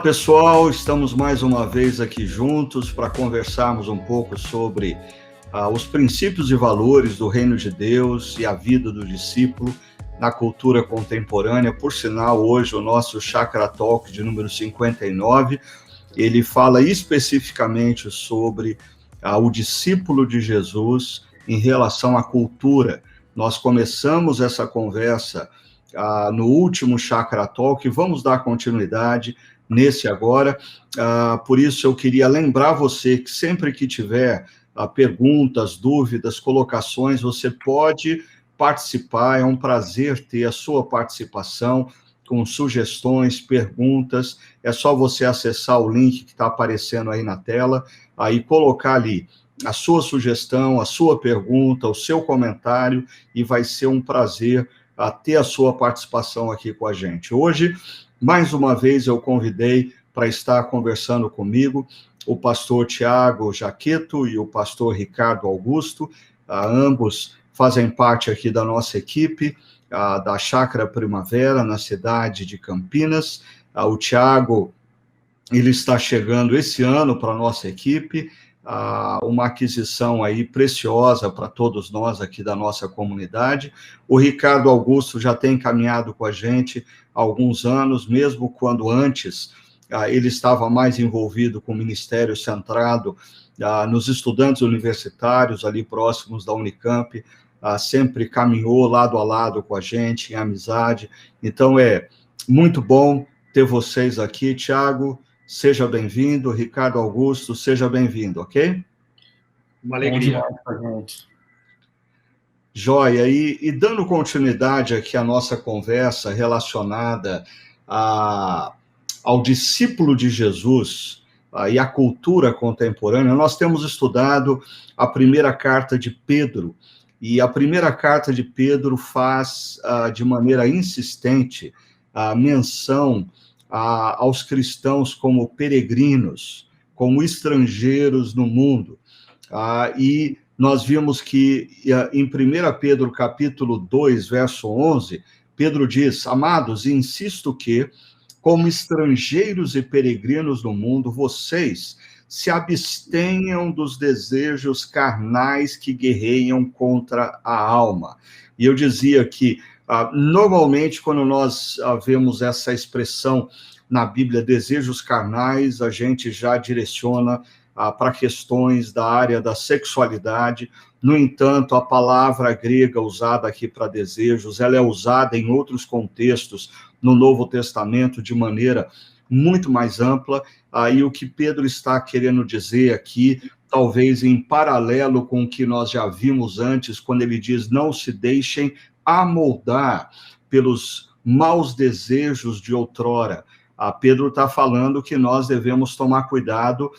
Olá, pessoal, estamos mais uma vez aqui juntos para conversarmos um pouco sobre os princípios e valores do Reino de Deus e a vida do discípulo na cultura contemporânea. Por sinal, hoje o nosso Chakra Talk de número 59, ele fala especificamente sobre o discípulo de Jesus em relação à cultura. Nós começamos essa conversa no último Chakra Talk e vamos dar continuidade nesse agora. Por isso eu queria lembrar você que sempre que tiver perguntas, dúvidas, colocações, você pode participar. É um prazer ter a sua participação com sugestões, perguntas. É só você acessar o link que está aparecendo aí na tela, aí colocar ali a sua sugestão, a sua pergunta, o seu comentário, e vai ser um prazer ter a sua participação aqui com a gente. Hoje, mais uma vez, eu convidei para estar conversando comigo o pastor Tiago Jaqueto e o pastor Ricardo Augusto. Ambos fazem parte aqui da nossa equipe, da Chácara Primavera, na cidade de Campinas. O Tiago, ele está chegando esse ano para a nossa equipe, uma aquisição aí preciosa para todos nós aqui da nossa comunidade. O Ricardo Augusto já tem caminhado com a gente há alguns anos, mesmo quando antes ele estava mais envolvido com o ministério centrado nos estudantes universitários ali próximos da Unicamp, sempre caminhou lado a lado com a gente, em amizade. Então é muito bom ter vocês aqui. Tiago, seja bem-vindo. Ricardo Augusto, seja bem-vindo, ok? Uma alegria. Joia, e dando continuidade aqui à nossa conversa relacionada ao discípulo de Jesus e à cultura contemporânea, nós temos estudado a primeira carta de Pedro, e a primeira carta de Pedro faz de maneira insistente a menção aos cristãos como peregrinos, como estrangeiros no mundo. E nós vimos que em 1 Pedro capítulo 2, verso 11, Pedro diz: amados, insisto que, como estrangeiros e peregrinos no mundo, vocês se abstenham dos desejos carnais que guerreiam contra a alma. E eu dizia que, normalmente, quando nós vemos essa expressão na Bíblia, desejos carnais, a gente já direciona para questões da área da sexualidade. No entanto, a palavra grega usada aqui para desejos, ela é usada em outros contextos no Novo Testamento de maneira muito mais ampla. Aí o que Pedro está querendo dizer aqui, talvez em paralelo com o que nós já vimos antes, quando ele diz: não se deixem amoldar pelos maus desejos de outrora. Pedro está falando que nós devemos tomar cuidado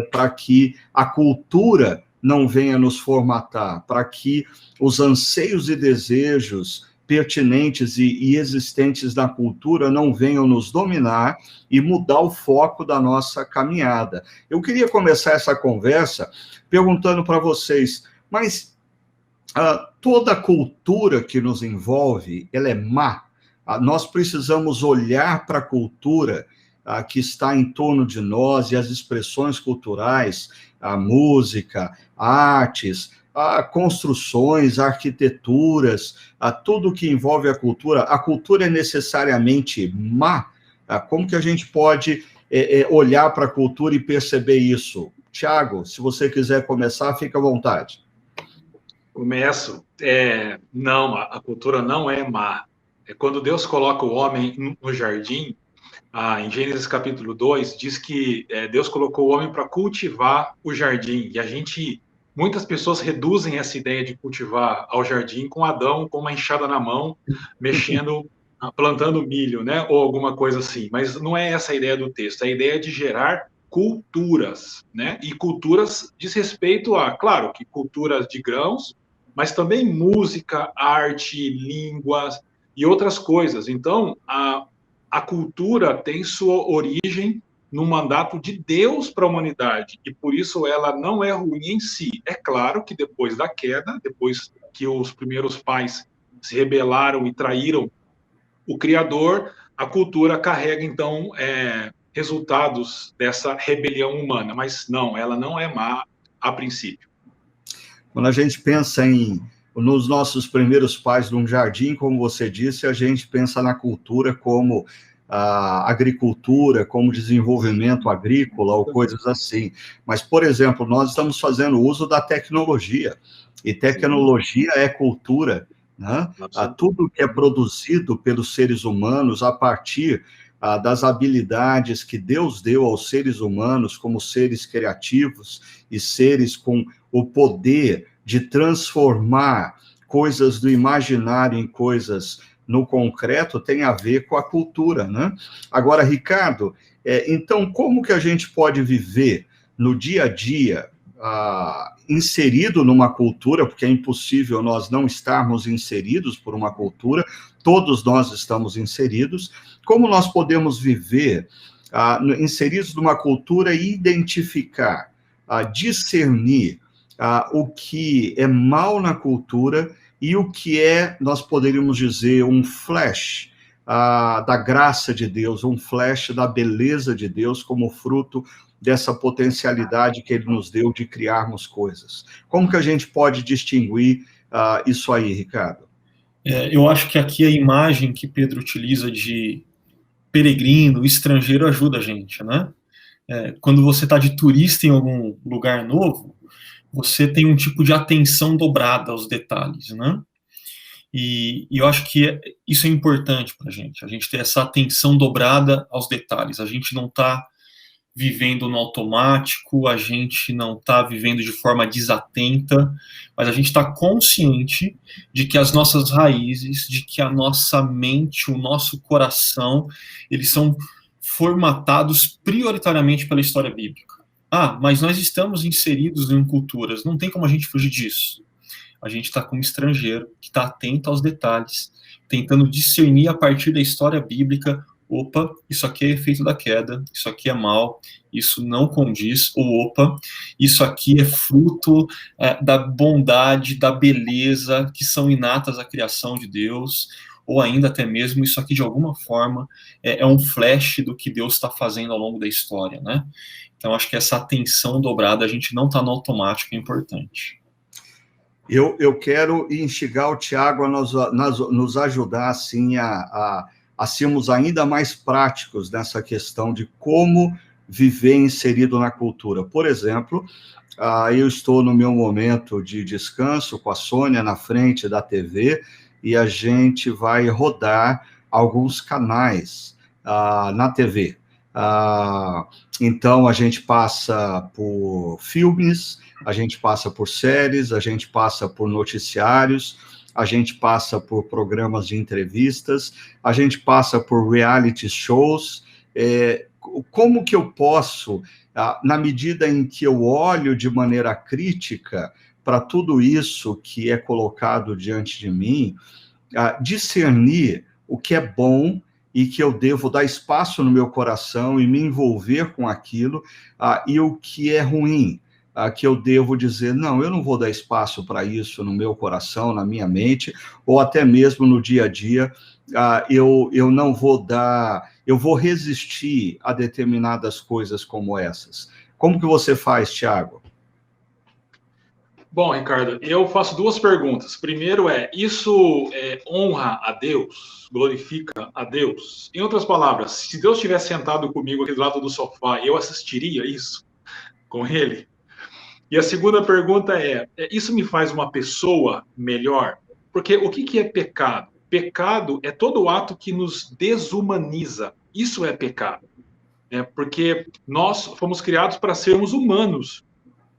para que a cultura não venha nos formatar, para que os anseios e desejos pertinentes e existentes na cultura não venham nos dominar e mudar o foco da nossa caminhada. Eu queria começar essa conversa perguntando para vocês, mas toda a cultura que nos envolve, ela é má? Nós precisamos olhar para a cultura que está em torno de nós e as expressões culturais, a música, artes, construções, arquiteturas, tudo que envolve a cultura é necessariamente má? Como que a gente pode olhar para a cultura e perceber isso? Tiago, se você quiser começar, fica à vontade. Começo. Não, a cultura não é má. Quando Deus coloca o homem no jardim, em Gênesis capítulo 2, diz que Deus colocou o homem para cultivar o jardim. E muitas pessoas reduzem essa ideia de cultivar ao jardim com Adão com uma enxada na mão, mexendo, plantando milho, né? Ou alguma coisa assim. Mas não é essa a ideia do texto. A ideia é de gerar culturas, né? E culturas diz respeito claro, que culturas de grãos, mas também música, arte, línguas e outras coisas. Então, a cultura tem sua origem no mandato de Deus para a humanidade, e por isso ela não é ruim em si. É claro que depois da queda, depois que os primeiros pais se rebelaram e traíram o Criador, a cultura carrega, então, resultados dessa rebelião humana, mas não, ela não é má a princípio. Quando a gente pensa nos nossos primeiros pais num jardim, como você disse, a gente pensa na cultura como a agricultura, como desenvolvimento agrícola ou coisas assim. Mas, por exemplo, nós estamos fazendo uso da tecnologia, e tecnologia é cultura, né? Tudo que é produzido pelos seres humanos a partir das habilidades que Deus deu aos seres humanos como seres criativos e seres com o poder de transformar coisas do imaginário em coisas no concreto, tem a ver com a cultura, né? Agora, Ricardo, então, como que a gente pode viver no dia a dia inserido numa cultura, porque é impossível nós não estarmos inseridos por uma cultura, todos nós estamos inseridos, como nós podemos viver inseridos numa cultura e identificar, discernir o que é mal na cultura e o que é, nós poderíamos dizer, um flash da graça de Deus, um flash da beleza de Deus como fruto dessa potencialidade que Ele nos deu de criarmos coisas. Como que a gente pode distinguir isso aí, Ricardo? Eu acho que aqui a imagem que Pedro utiliza de peregrino, estrangeiro, ajuda a gente, né? Quando você está de turista em algum lugar novo, você tem um tipo de atenção dobrada aos detalhes, né? E eu acho que isso é importante para a gente ter essa atenção dobrada aos detalhes. A gente não está vivendo no automático, a gente não está vivendo de forma desatenta, mas a gente está consciente de que as nossas raízes, de que a nossa mente, o nosso coração, eles são formatados prioritariamente pela história bíblica. Mas nós estamos inseridos em culturas, não tem como a gente fugir disso. A gente está como estrangeiro, que está atento aos detalhes, tentando discernir a partir da história bíblica, opa, isso aqui é efeito da queda, isso aqui é mal, isso não condiz, ou opa, isso aqui é fruto da bondade, da beleza, que são inatas à criação de Deus, ou ainda até mesmo isso aqui de alguma forma é um flash do que Deus está fazendo ao longo da história, né? Então acho que essa atenção dobrada, a gente não está no automático, é importante. Eu quero instigar o Tiago a nos ajudar, assim, a sermos ainda mais práticos nessa questão de como viver inserido na cultura. Por exemplo, eu estou no meu momento de descanso com a Sônia na frente da TV e a gente vai rodar alguns canais na TV. Então, a gente passa por filmes, a gente passa por séries, a gente passa por noticiários, a gente passa por programas de entrevistas, a gente passa por reality shows. Como que eu posso, na medida em que eu olho de maneira crítica para tudo isso que é colocado diante de mim, discernir o que é bom e que eu devo dar espaço no meu coração e me envolver com aquilo, e o que é ruim, que eu devo dizer, não, eu não vou dar espaço para isso no meu coração, na minha mente, ou até mesmo no dia a dia, eu não vou dar, eu vou resistir a determinadas coisas como essas. Como que você faz, Tiago? Bom, Ricardo, eu faço duas perguntas. Primeiro isso honra a Deus, glorifica a Deus? Em outras palavras, se Deus estivesse sentado comigo aqui do lado do sofá, eu assistiria isso com Ele? E a segunda pergunta isso me faz uma pessoa melhor? Porque o que é pecado? Pecado é todo ato que nos desumaniza. Isso é pecado. Porque nós fomos criados para sermos humanos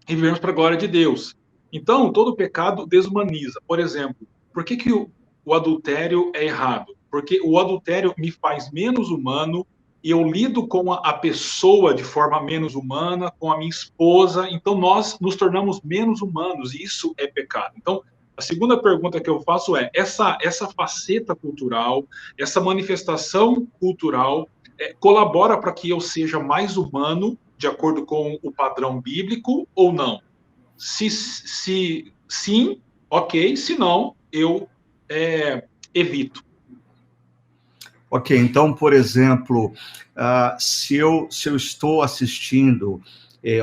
e vivemos para a glória de Deus. Então, todo pecado desumaniza. Por exemplo, por que o adultério é errado? Porque o adultério me faz menos humano e eu lido com a pessoa de forma menos humana, com a minha esposa, então nós nos tornamos menos humanos e isso é pecado. Então, a segunda pergunta que eu faço essa faceta cultural, essa manifestação cultural colabora para que eu seja mais humano, de acordo com o padrão bíblico, ou não? Se sim, ok. Se não, eu evito. Ok, então, por exemplo, se eu estou assistindo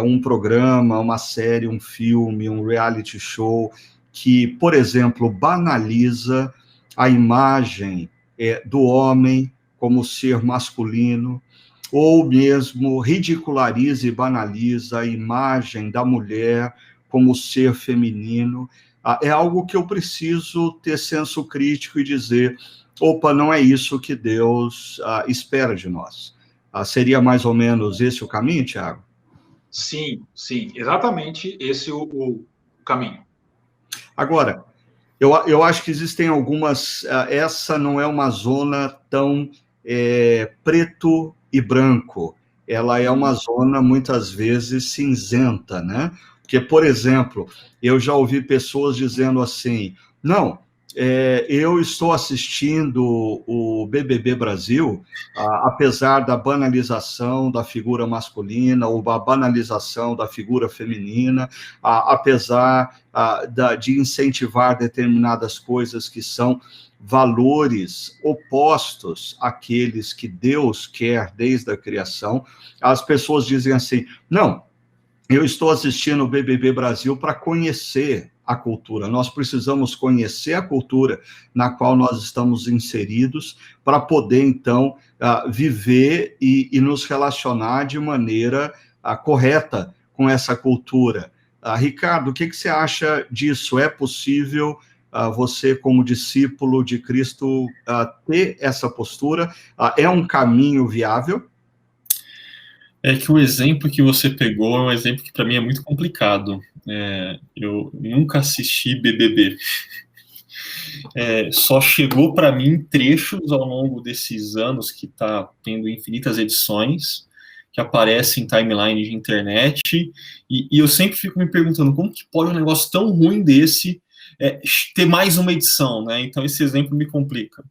um programa, uma série, um filme, um reality show, que, por exemplo, banaliza a imagem do homem como ser masculino, ou mesmo ridiculariza e banaliza a imagem da mulher como ser feminino, é algo que eu preciso ter senso crítico e dizer: opa, não é isso que Deus espera de nós. Seria mais ou menos esse o caminho, Tiago? Sim, sim, exatamente esse o caminho. Agora, eu acho que existem algumas... essa não é uma zona tão preto e branco. Ela é uma zona, muitas vezes, cinzenta, né? Porque, por exemplo, eu já ouvi pessoas dizendo assim: não, eu estou assistindo o BBB Brasil, apesar da banalização da figura masculina ou da banalização da figura feminina, apesar de incentivar determinadas coisas que são valores opostos àqueles que Deus quer desde a criação. As pessoas dizem assim: não, eu estou assistindo o BBB Brasil para conhecer a cultura. Nós precisamos conhecer a cultura na qual nós estamos inseridos para poder, então, viver e nos relacionar de maneira correta com essa cultura. Ricardo, o que você acha disso? É possível você, como discípulo de Cristo, ter essa postura? É um caminho viável? É que o exemplo que você pegou é um exemplo que para mim é muito complicado. Eu nunca assisti BBB. Só chegou para mim trechos ao longo desses anos que está tendo infinitas edições que aparecem em timeline de internet, e eu sempre fico me perguntando como que pode um negócio tão ruim desse ter mais uma edição, né? Então esse exemplo me complica.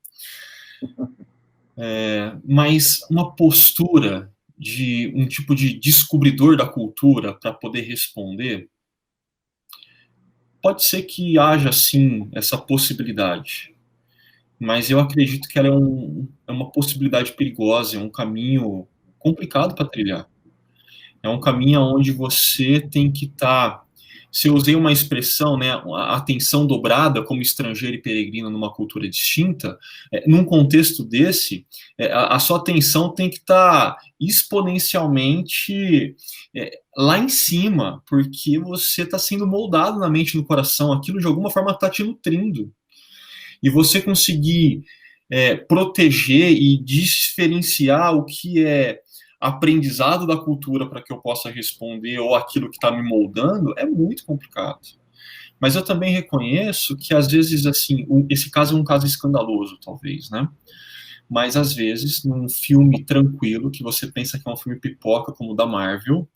Mas uma postura de um tipo de descobridor da cultura para poder responder, pode ser que haja, sim, essa possibilidade, mas eu acredito que ela é uma possibilidade perigosa, é um caminho complicado para trilhar. É um caminho onde você tem que estar... Se eu usei uma expressão, né, a atenção dobrada como estrangeiro e peregrino numa cultura distinta, num contexto desse, a sua atenção tem que estar exponencialmente lá em cima, porque você está sendo moldado na mente e no coração, aquilo de alguma forma está te nutrindo. E você conseguir proteger e diferenciar o que é aprendizado da cultura para que eu possa responder ou aquilo que está me moldando é muito complicado. Mas eu também reconheço que, às vezes, assim, esse caso é um caso escandaloso, talvez, né? Mas, às vezes, num filme tranquilo, que você pensa que é um filme pipoca, como o da Marvel,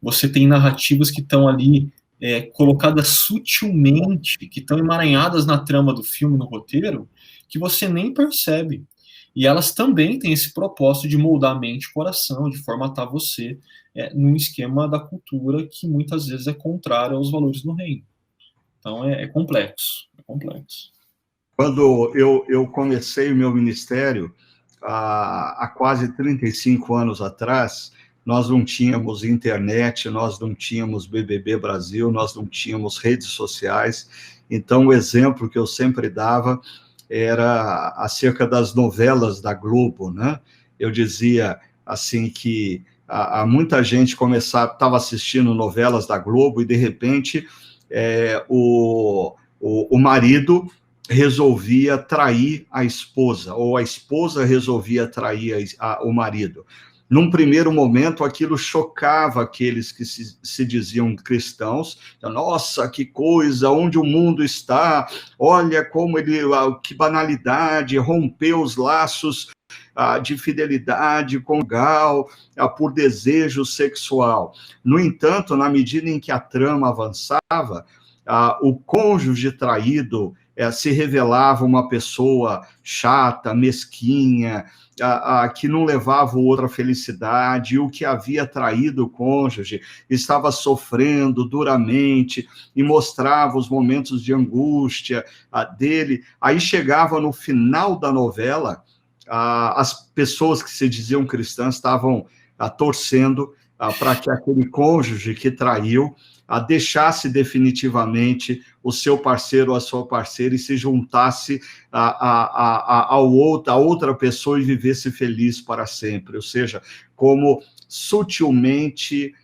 você tem narrativas que estão ali colocadas sutilmente, que estão emaranhadas na trama do filme, no roteiro, que você nem percebe. E elas também têm esse propósito de moldar a mente e o coração, de formatar você num esquema da cultura que muitas vezes é contrário aos valores do reino. Então é complexo, é complexo. Quando eu comecei o meu ministério, há quase 35 anos atrás, nós não tínhamos internet, nós não tínhamos BBB Brasil, nós não tínhamos redes sociais. Então, o exemplo que eu sempre dava era acerca das novelas da Globo, né? Eu dizia assim que muita gente estava assistindo novelas da Globo e, de repente, o marido resolvia trair a esposa, ou a esposa resolvia trair o marido. Num primeiro momento, aquilo chocava aqueles que se diziam cristãos. Nossa, que coisa, onde o mundo está, olha como que banalidade, rompeu os laços de fidelidade conjugal por desejo sexual. No entanto, na medida em que a trama avançava, o cônjuge traído se revelava uma pessoa chata, mesquinha, que não levava o outro à felicidade, e o que havia traído o cônjuge estava sofrendo duramente e mostrava os momentos de angústia dele. Aí chegava no final da novela as pessoas que se diziam cristãs estavam torcendo para que aquele cônjuge que traiu deixasse definitivamente o seu parceiro ou a sua parceira e se juntasse a outra pessoa e vivesse feliz para sempre. Ou seja, como sutilmente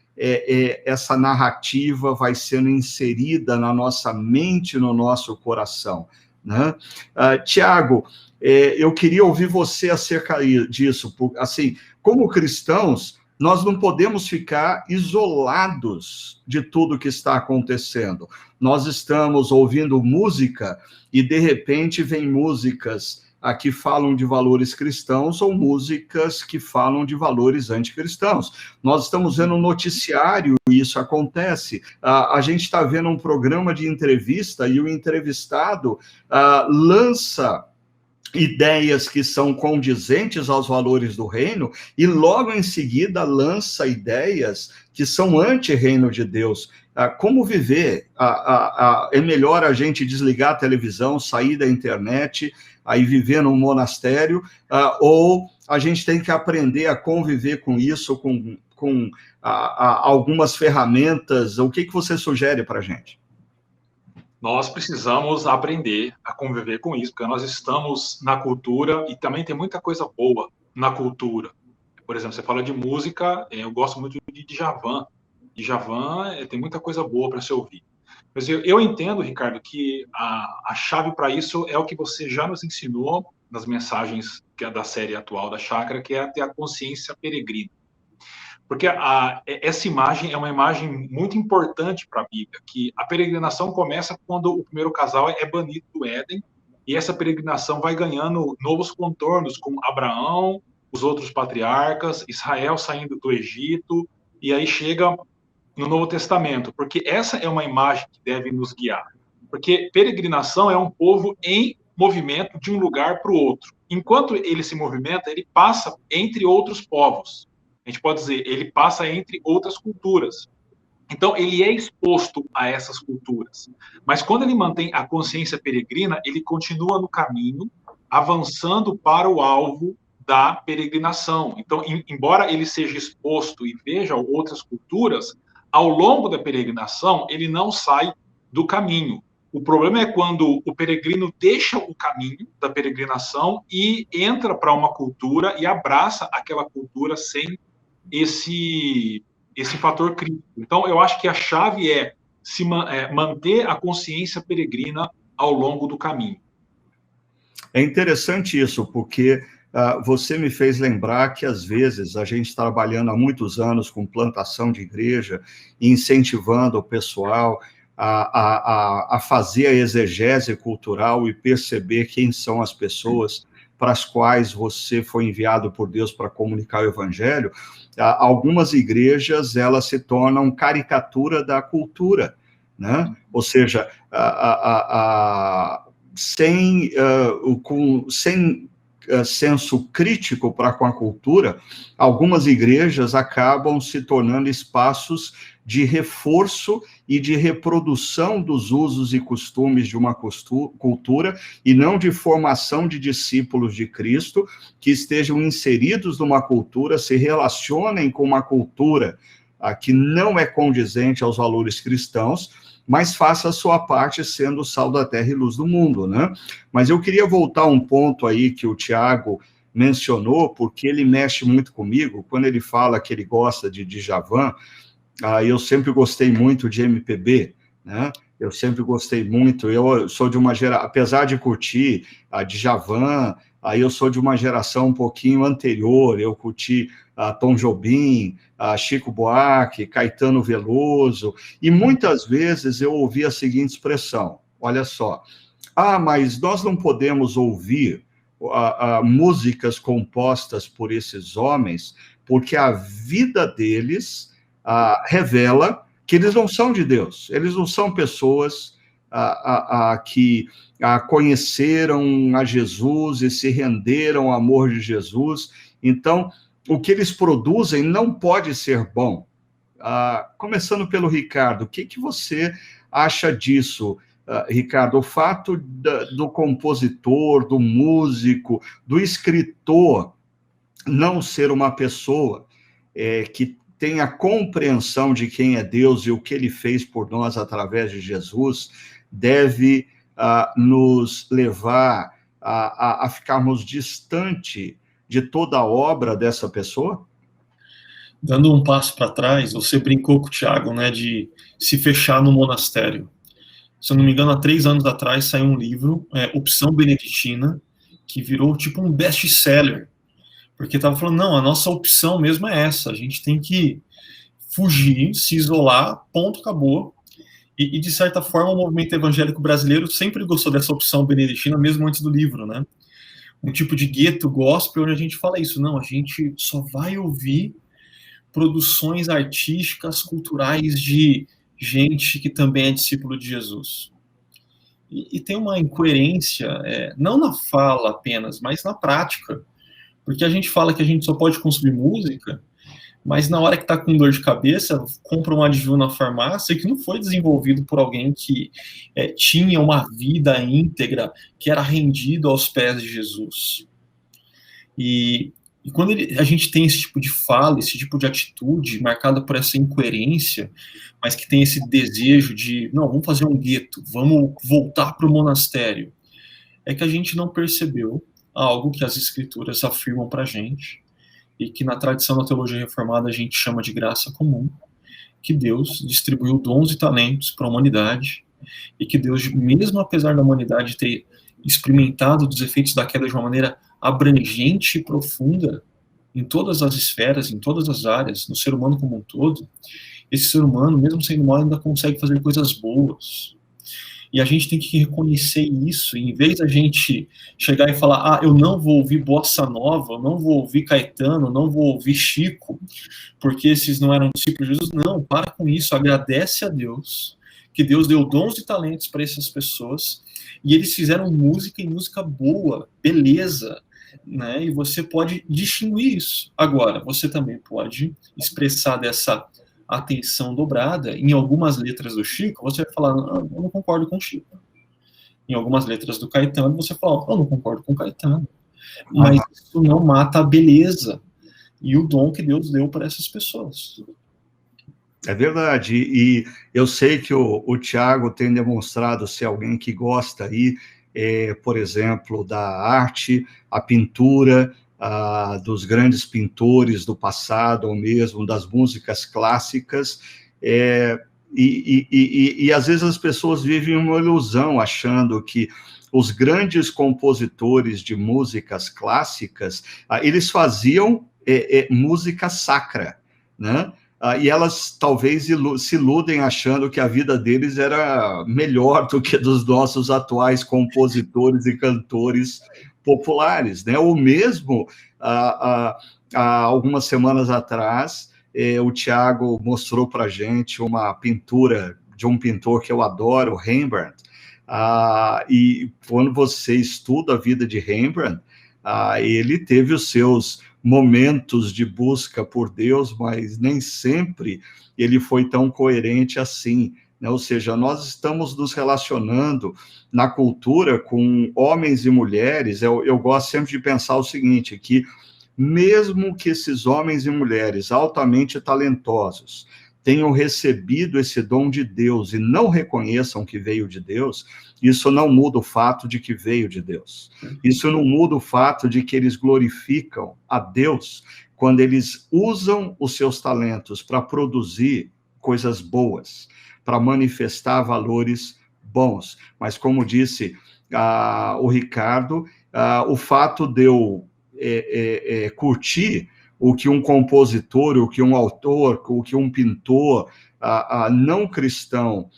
essa narrativa vai sendo inserida na nossa mente, no nosso coração, né? Tiago, eu queria ouvir você acerca disso. Assim, como cristãos, nós não podemos ficar isolados de tudo que está acontecendo. Nós estamos ouvindo música e, de repente, vem músicas que falam de valores cristãos ou músicas que falam de valores anticristãos. Nós estamos vendo um noticiário e isso acontece. A gente está vendo um programa de entrevista e o entrevistado lança ideias que são condizentes aos valores do reino e logo em seguida lança ideias que são anti-reino de Deus. Como viver? É melhor a gente desligar a televisão, sair da internet, aí viver num monastério, ou a gente tem que aprender a conviver com isso, com algumas ferramentas? O que você sugere para a gente? Nós precisamos aprender a conviver com isso, porque nós estamos na cultura e também tem muita coisa boa na cultura. Por exemplo, você fala de música, eu gosto muito de Djavan. Djavan tem muita coisa boa para se ouvir. Mas eu entendo, Ricardo, que a chave para isso é o que você já nos ensinou nas mensagens da série atual da Chácara, que é ter a consciência peregrina. Porque essa imagem é uma imagem muito importante para a Bíblia, que a peregrinação começa quando o primeiro casal é banido do Éden, e essa peregrinação vai ganhando novos contornos, com Abraão, os outros patriarcas, Israel saindo do Egito, e aí chega no Novo Testamento, porque essa é uma imagem que deve nos guiar. Porque peregrinação é um povo em movimento de um lugar para o outro. Enquanto ele se movimenta, ele passa entre outros povos. A gente pode dizer, ele passa entre outras culturas. Então, ele é exposto a essas culturas. Mas quando ele mantém a consciência peregrina, ele continua no caminho, avançando para o alvo da peregrinação. Então, embora ele seja exposto e veja outras culturas, ao longo da peregrinação, ele não sai do caminho. O problema é quando o peregrino deixa o caminho da peregrinação e entra para uma cultura e abraça aquela cultura sem esse fator crítico. Então, eu acho que a chave é manter a consciência peregrina ao longo do caminho. É interessante isso, porque você me fez lembrar que, às vezes, a gente trabalhando há muitos anos com plantação de igreja, incentivando o pessoal a fazer a exegese cultural e perceber quem são as pessoas para as quais você foi enviado por Deus para comunicar o evangelho. Algumas igrejas, elas se tornam caricatura da cultura, né? Ou seja, sem senso crítico para com a cultura, algumas igrejas acabam se tornando espaços de reforço e de reprodução dos usos e costumes de uma cultura, e não de formação de discípulos de Cristo, que estejam inseridos numa cultura, se relacionem com uma cultura que não é condizente aos valores cristãos, mas faça a sua parte sendo o sal da terra e luz do mundo, né? Mas eu queria voltar a um ponto aí que o Tiago mencionou, porque ele mexe muito comigo, quando ele fala que ele gosta de Djavan. Eu sempre gostei muito de MPB, né? Eu sempre gostei muito, eu sou de uma geração, apesar de curtir a Djavan, eu sou de uma geração um pouquinho anterior, eu curti Tom Jobim, Chico Buarque, Caetano Veloso, e muitas vezes eu ouvi a seguinte expressão, olha só, mas nós não podemos ouvir músicas compostas por esses homens, porque a vida deles revela que eles não são de Deus, eles não são pessoas que conheceram a Jesus e se renderam ao amor de Jesus. Então, o que eles produzem não pode ser bom. Começando pelo Ricardo, o que você acha disso? Ricardo, o fato do compositor, do músico, do escritor não ser uma pessoa que tem a compreensão de quem é Deus e o que ele fez por nós através de Jesus, deve nos levar a ficarmos distante de toda a obra dessa pessoa? Dando um passo para trás, você brincou com o Tiago, né, de se fechar no monastério. Se eu não me engano, há 3 anos atrás saiu um livro, Opção Beneditina, que virou tipo um best-seller, porque estava falando, não, a nossa opção mesmo é essa, a gente tem que fugir, se isolar, ponto, acabou. E de certa forma, o movimento evangélico brasileiro sempre gostou dessa opção beneditina, mesmo antes do livro, né? Um tipo de gueto gospel, onde a gente fala isso, não, a gente só vai ouvir produções artísticas, culturais de gente que também é discípulo de Jesus. E tem uma incoerência, não na fala apenas, mas na prática. Porque a gente fala que a gente só pode consumir música, mas na hora que está com dor de cabeça, compra um Advil na farmácia que não foi desenvolvido por alguém que tinha uma vida íntegra, que era rendido aos pés de Jesus. E quando a gente tem esse tipo de fala, esse tipo de atitude marcada por essa incoerência, mas que tem esse desejo de, não, vamos fazer um gueto, vamos voltar para o monastério, é que a gente não percebeu algo que as escrituras afirmam para a gente, e que na tradição da teologia reformada a gente chama de graça comum, que Deus distribuiu dons e talentos para a humanidade, e que Deus, mesmo apesar da humanidade ter experimentado os efeitos da queda de uma maneira abrangente e profunda, em todas as esferas, em todas as áreas, no ser humano como um todo, esse ser humano, mesmo sendo mal, ainda consegue fazer coisas boas. E a gente tem que reconhecer isso, e em vez da gente chegar e falar, eu não vou ouvir bossa nova, eu não vou ouvir Caetano, não vou ouvir Chico, porque esses não eram discípulos de Jesus, não, para com isso, agradece a Deus, que Deus deu dons e talentos para essas pessoas, e eles fizeram música, e música boa, beleza, né? E você pode distinguir isso. Agora, você também pode expressar dessa atenção dobrada. Em algumas letras do Chico, você vai falar, eu não concordo com o Chico. Em algumas letras do Caetano, você fala, eu não concordo com o Caetano. Mas isso não mata a beleza e o dom que Deus deu para essas pessoas. É verdade, e eu sei que o Tiago tem demonstrado ser alguém que gosta aí, por exemplo, da arte, a pintura, dos grandes pintores do passado, ou mesmo das músicas clássicas, e às vezes as pessoas vivem uma ilusão, achando que os grandes compositores de músicas clássicas, eles faziam música sacra, né? E elas talvez se iludem achando que a vida deles era melhor do que dos nossos atuais compositores e cantores populares, né? Ou mesmo, há algumas semanas atrás, o Tiago mostrou para a gente uma pintura de um pintor que eu adoro, Rembrandt, e quando você estuda a vida de Rembrandt, ele teve os seus momentos de busca por Deus, mas nem sempre ele foi tão coerente assim, né? Ou seja, nós estamos nos relacionando na cultura com homens e mulheres. Eu gosto sempre de pensar o seguinte, que mesmo que esses homens e mulheres altamente talentosos tenham recebido esse dom de Deus e não reconheçam que veio de Deus, isso não muda o fato de que veio de Deus. Isso não muda o fato de que eles glorificam a Deus quando eles usam os seus talentos para produzir coisas boas, para manifestar valores bons. Mas, como disse o Ricardo, o fato de eu curtir o que um compositor, o que um autor, o que um pintor não cristão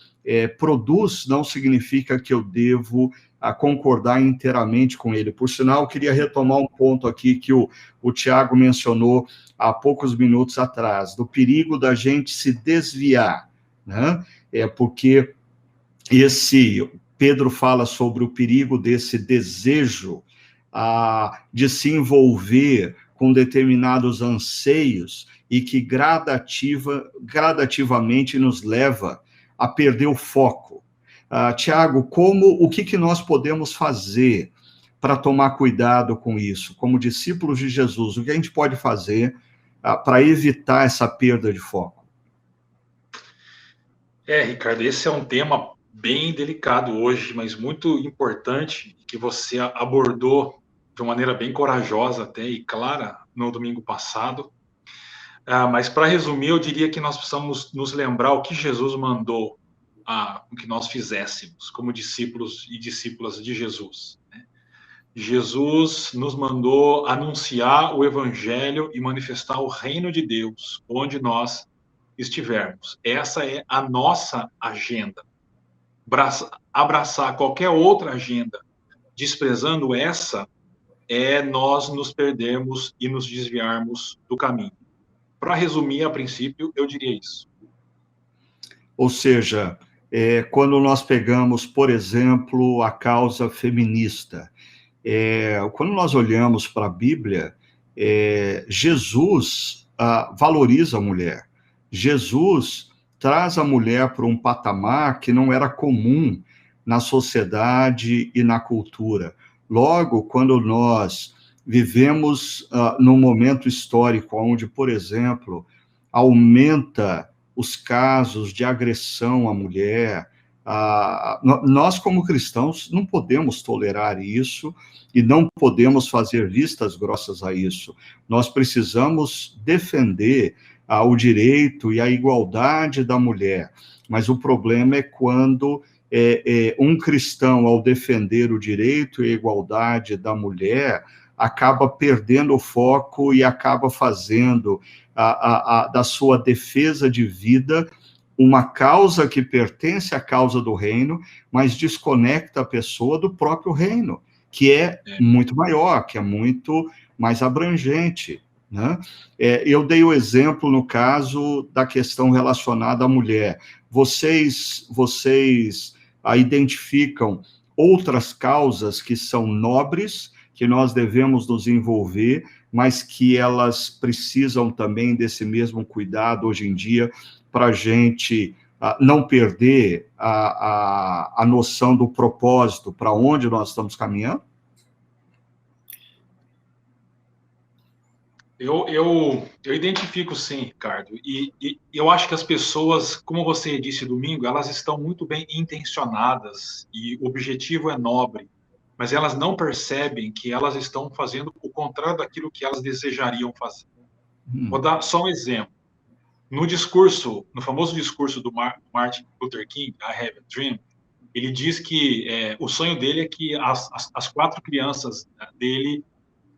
produz, não significa que eu devo concordar inteiramente com ele. Por sinal, eu queria retomar um ponto aqui que o Tiago mencionou há poucos minutos atrás, do perigo da gente se desviar, né? Porque Pedro fala sobre o perigo desse desejo de se envolver com determinados anseios e que gradativamente nos leva a perder o foco. Tiago, o que nós podemos fazer para tomar cuidado com isso? Como discípulos de Jesus, o que a gente pode fazer para evitar essa perda de foco? Ricardo, esse é um tema bem delicado hoje, mas muito importante, que você abordou de uma maneira bem corajosa até e clara no domingo passado. Mas para resumir, eu diria que nós precisamos nos lembrar o que Jesus mandou que nós fizéssemos como discípulos e discípulas de Jesus, né? Jesus nos mandou anunciar o evangelho e manifestar o reino de Deus onde nós estivermos. Essa é a nossa agenda. Abraçar qualquer outra agenda, desprezando essa, nós nos perdermos e nos desviarmos do caminho. Para resumir, a princípio, eu diria isso. Ou seja, quando nós pegamos, por exemplo, a causa feminista, quando nós olhamos para a Bíblia, Jesus valoriza a mulher. Jesus traz a mulher para um patamar que não era comum na sociedade e na cultura. Logo, quando nós vivemos num momento histórico onde, por exemplo, aumenta os casos de agressão à mulher, nós, como cristãos, não podemos tolerar isso e não podemos fazer vistas grossas a isso. Nós precisamos defender o direito e a igualdade da mulher, mas o problema é quando um cristão, ao defender o direito e a igualdade da mulher, acaba perdendo o foco e acaba fazendo da sua defesa de vida uma causa que pertence à causa do reino, mas desconecta a pessoa do próprio reino, que é muito maior, que é muito mais abrangente, né? Eu dei o exemplo no caso da questão relacionada à mulher. Vocês identificam outras causas que são nobres, que nós devemos nos envolver, mas que elas precisam também desse mesmo cuidado hoje em dia, para a gente não perder a noção do propósito, para onde nós estamos caminhando? Eu identifico sim, Ricardo, e eu acho que as pessoas, como você disse domingo, elas estão muito bem intencionadas e o objetivo é nobre, mas elas não percebem que elas estão fazendo o contrário daquilo que elas desejariam fazer. Vou dar só um exemplo. No famoso discurso do Martin Luther King, I Have a Dream, ele diz que o sonho dele é que as 4 crianças dele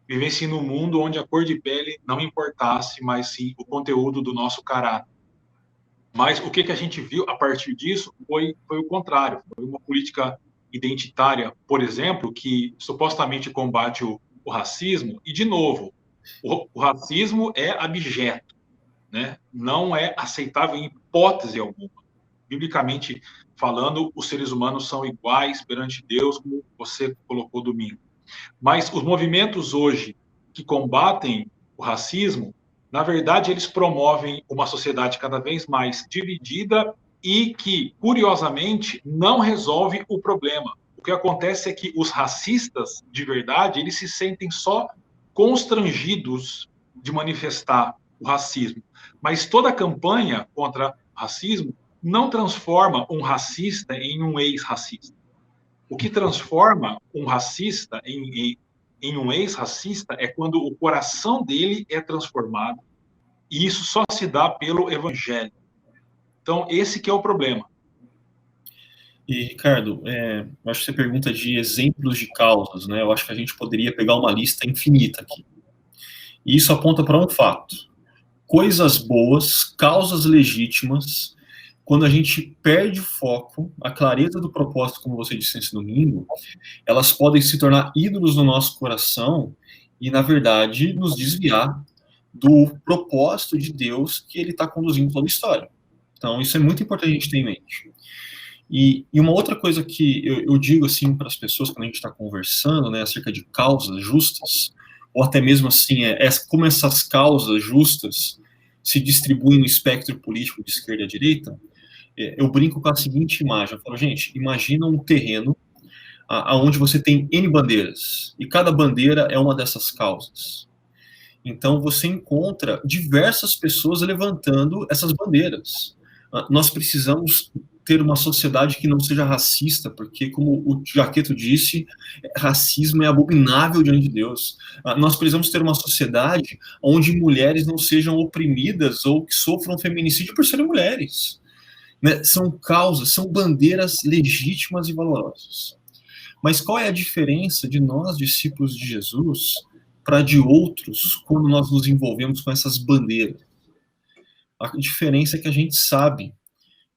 vivessem num mundo onde a cor de pele não importasse, mas sim o conteúdo do nosso caráter. Mas o que a gente viu a partir disso foi o contrário. Foi uma política identitária, por exemplo, que supostamente combate o racismo, e, de novo, o racismo é abjeto, né? Não é aceitável em hipótese alguma. Biblicamente falando, os seres humanos são iguais perante Deus, como você colocou domingo. Mas os movimentos hoje que combatem o racismo, na verdade, eles promovem uma sociedade cada vez mais dividida e que, curiosamente, não resolve o problema. O que acontece é que os racistas, de verdade, eles se sentem só constrangidos de manifestar o racismo. Mas toda a campanha contra o racismo não transforma um racista em um ex-racista. O que transforma um racista em um ex-racista é quando o coração dele é transformado, e isso só se dá pelo evangelho. Então, esse que é o problema. E, Ricardo, eu acho que você pergunta de exemplos de causas, né? Eu acho que a gente poderia pegar uma lista infinita aqui. E isso aponta para um fato. Coisas boas, causas legítimas, quando a gente perde o foco, a clareza do propósito, como você disse nesse domingo, elas podem se tornar ídolos no nosso coração e, na verdade, nos desviar do propósito de Deus que ele está conduzindo toda a história. Então, isso é muito importante a gente ter em mente. E uma outra coisa que eu digo assim para as pessoas quando a gente está conversando, né, acerca de causas justas, ou até mesmo assim, como essas causas justas se distribuem no espectro político de esquerda e direita, Eu brinco com a seguinte imagem, eu falo, gente, imagina um terreno onde você tem N bandeiras, e cada bandeira é uma dessas causas. Então, você encontra diversas pessoas levantando essas bandeiras. Nós precisamos ter uma sociedade que não seja racista, porque, como o Jaqueto disse, racismo é abominável diante de Deus. Nós precisamos ter uma sociedade onde mulheres não sejam oprimidas ou que sofram feminicídio por serem mulheres. Né? São causas, são bandeiras legítimas e valorosas. Mas qual é a diferença de nós, discípulos de Jesus, para de outros, quando nós nos envolvemos com essas bandeiras? A diferença é que a gente sabe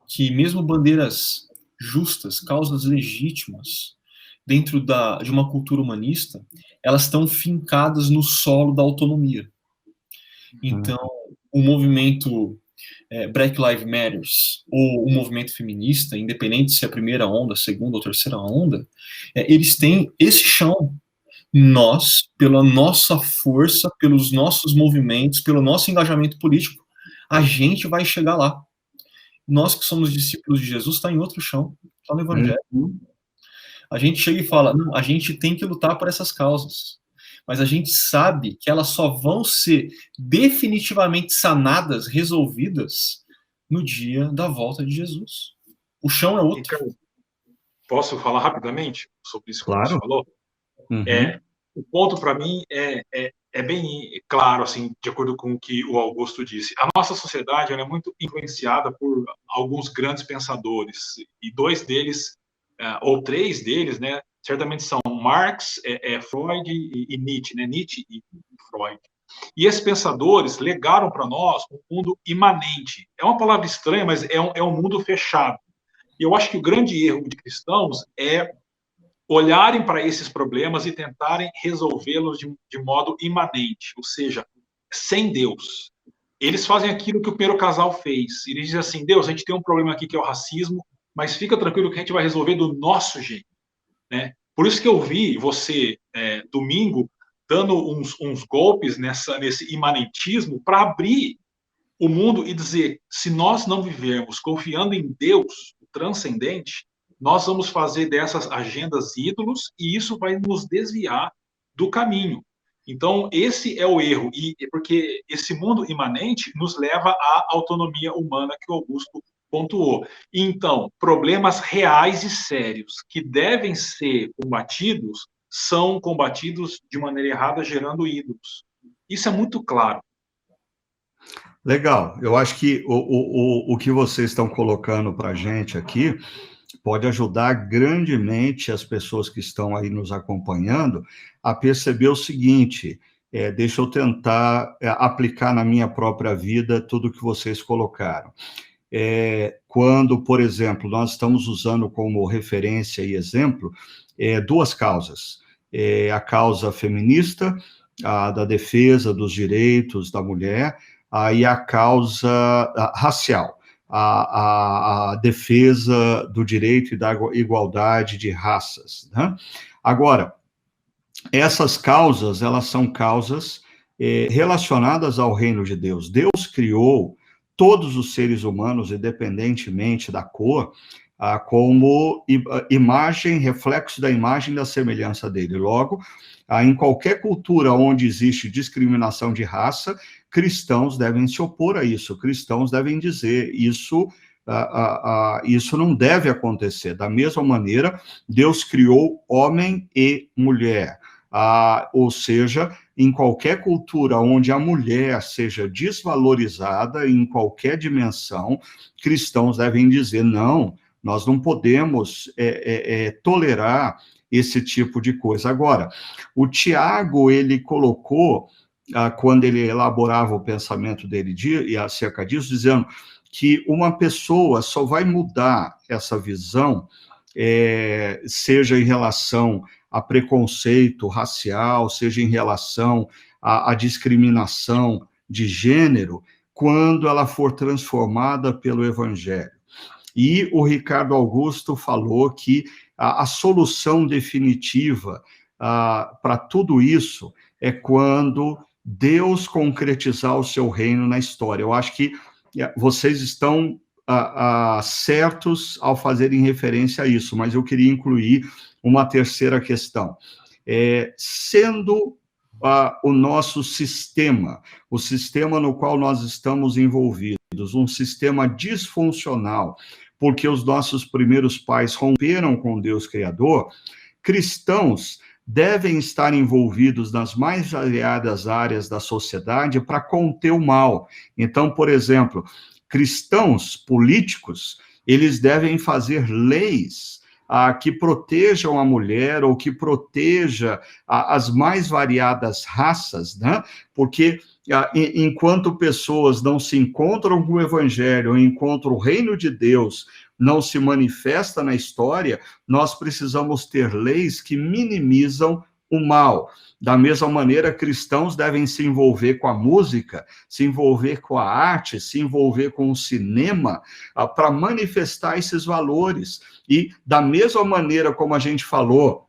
que mesmo bandeiras justas, causas legítimas, dentro de uma cultura humanista, elas estão fincadas no solo da autonomia. Então, o movimento Black Lives Matter, ou o movimento feminista, independente se é a primeira onda, a segunda ou terceira onda, eles têm esse chão. Nós, pela nossa força, pelos nossos movimentos, pelo nosso engajamento político, a gente vai chegar lá. Nós que somos discípulos de Jesus, está em outro chão, está no Evangelho. A gente chega e fala, não, a gente tem que lutar por essas causas, mas a gente sabe que elas só vão ser definitivamente sanadas, resolvidas, no dia da volta de Jesus. O chão é outro. Posso falar rapidamente sobre isso que você falou? Uhum. O ponto, para mim, é bem claro, assim, de acordo com o que o Augusto disse. A nossa sociedade é muito influenciada por alguns grandes pensadores, e dois deles, ou três deles, né, certamente são Marx, Freud e Nietzsche, né, Nietzsche e Freud. E esses pensadores legaram para nós um mundo imanente. É uma palavra estranha, mas é um mundo fechado. E eu acho que o grande erro de cristãos é olharem para esses problemas e tentarem resolvê-los de modo imanente, ou seja, sem Deus. Eles fazem aquilo que o primeiro casal fez. Eles dizem assim, Deus, a gente tem um problema aqui que é o racismo, mas fica tranquilo que a gente vai resolver do nosso jeito. Né? Por isso que eu vi você, domingo, dando uns golpes nesse imanentismo para abrir o mundo e dizer, se nós não vivermos confiando em Deus, o transcendente, nós vamos fazer dessas agendas ídolos e isso vai nos desviar do caminho. Então, esse é o erro, porque esse mundo imanente nos leva à autonomia humana que o Augusto pontuou. Então, problemas reais e sérios que devem ser combatidos são combatidos de maneira errada, gerando ídolos. Isso é muito claro. Legal. Eu acho que o que vocês estão colocando para a gente aqui pode ajudar grandemente as pessoas que estão aí nos acompanhando a perceber o seguinte, deixa eu tentar aplicar na minha própria vida tudo que vocês colocaram. Quando, por exemplo, nós estamos usando como referência e exemplo duas causas. A causa feminista, da defesa dos direitos da mulher, e a causa racial, a defesa do direito e da igualdade de raças. Né? Agora, essas causas, elas são causas relacionadas ao reino de Deus. Deus criou todos os seres humanos, independentemente da cor, como imagem, reflexo da imagem da semelhança dele. Logo, em qualquer cultura onde existe discriminação de raça, cristãos devem se opor a isso, cristãos devem dizer isso não deve acontecer. Da mesma maneira, Deus criou homem e mulher, ou seja, em qualquer cultura onde a mulher seja desvalorizada em qualquer dimensão, cristãos devem dizer, não, nós não podemos tolerar esse tipo de coisa. Agora, o Tiago, ele colocou, quando ele elaborava o pensamento dele acerca disso, dizendo que uma pessoa só vai mudar essa visão, seja em relação a preconceito racial, seja em relação à discriminação de gênero, quando ela for transformada pelo Evangelho. E o Ricardo Augusto falou que a solução definitiva para tudo isso é quando Deus concretizar o seu reino na história. Eu acho que vocês estão certos ao fazerem referência a isso, mas eu queria incluir uma terceira questão. Sendo o nosso sistema, o sistema no qual nós estamos envolvidos, um sistema disfuncional, porque os nossos primeiros pais romperam com Deus Criador, cristãos devem estar envolvidos nas mais variadas áreas da sociedade para conter o mal. Então, por exemplo, cristãos políticos, eles devem fazer leis que protejam a mulher ou que proteja as mais variadas raças, né? Porque enquanto pessoas não se encontram com o evangelho, enquanto o reino de Deus não se manifesta na história, nós precisamos ter leis que minimizam o mal. Da mesma maneira, cristãos devem se envolver com a música, se envolver com a arte, se envolver com o cinema, para manifestar esses valores. E da mesma maneira como a gente falou,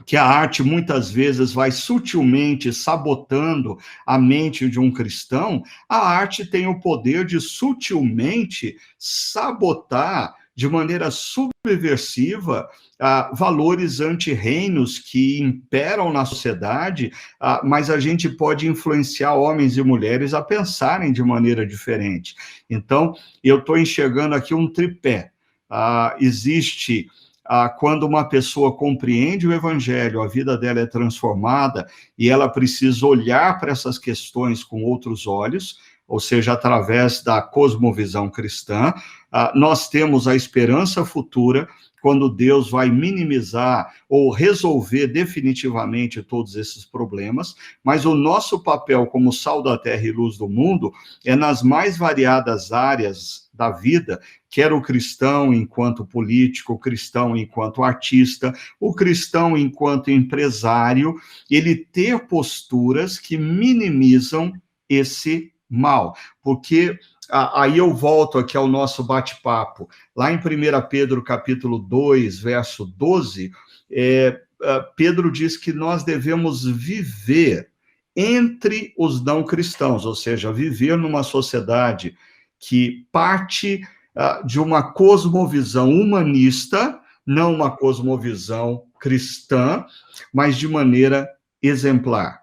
que a arte muitas vezes vai sutilmente sabotando a mente de um cristão, a arte tem o poder de sutilmente sabotar de maneira subversiva valores anti-reinos que imperam na sociedade, mas a gente pode influenciar homens e mulheres a pensarem de maneira diferente. Então, eu estou enxergando aqui um tripé. Existe... quando uma pessoa compreende o evangelho, a vida dela é transformada e ela precisa olhar para essas questões com outros olhos, ou seja, através da cosmovisão cristã, nós temos a esperança futura, quando Deus vai minimizar ou resolver definitivamente todos esses problemas, mas o nosso papel como sal da terra e luz do mundo é nas mais variadas áreas da vida, quer o cristão enquanto político, o cristão enquanto artista, o cristão enquanto empresário, ele ter posturas que minimizam esse mal, porque aí eu volto aqui ao nosso bate-papo, lá em 1 Pedro capítulo 2, verso 12, Pedro diz que nós devemos viver entre os não cristãos, ou seja, viver numa sociedade que parte de uma cosmovisão humanista, não uma cosmovisão cristã, mas de maneira exemplar.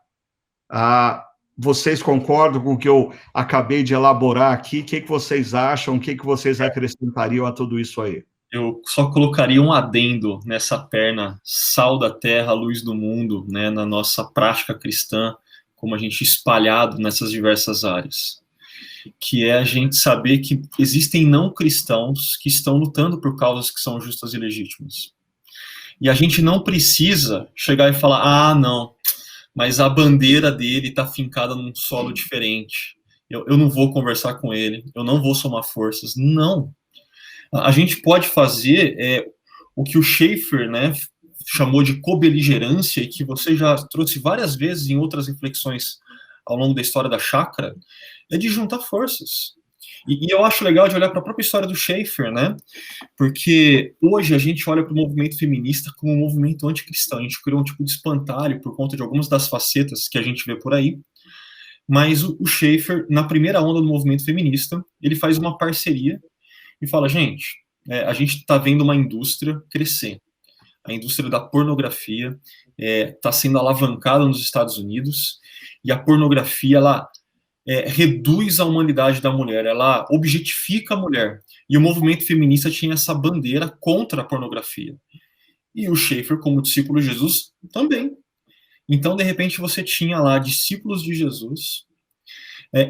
Vocês concordam com o que eu acabei de elaborar aqui? O que vocês acham? O que vocês acrescentariam a tudo isso aí? Eu só colocaria um adendo nessa perna, sal da terra, luz do mundo, né, na nossa prática cristã, como a gente espalhado nessas diversas áreas, que é a gente saber que existem não cristãos que estão lutando por causas que são justas e legítimas. E a gente não precisa chegar e falar, não, mas a bandeira dele está fincada num solo diferente. Eu não vou conversar com ele, eu não vou somar forças. Não. A gente pode fazer o que o Schaeffer, né, chamou de cobeligerância, e que você já trouxe várias vezes em outras reflexões ao longo da história da chácara, é de juntar forças. E eu acho legal de olhar para a própria história do Schaeffer, né? Porque hoje a gente olha para o movimento feminista como um movimento anticristão. A gente criou um tipo de espantalho por conta de algumas das facetas que a gente vê por aí. Mas o Schaeffer, na primeira onda do movimento feminista, ele faz uma parceria e fala, gente, a gente está vendo uma indústria crescer. A indústria da pornografia está sendo alavancada nos Estados Unidos, e a pornografia, ela reduz a humanidade da mulher, ela objetifica a mulher. E o movimento feminista tinha essa bandeira contra a pornografia. E o Schaeffer, como discípulo de Jesus, também. Então, de repente, você tinha lá discípulos de Jesus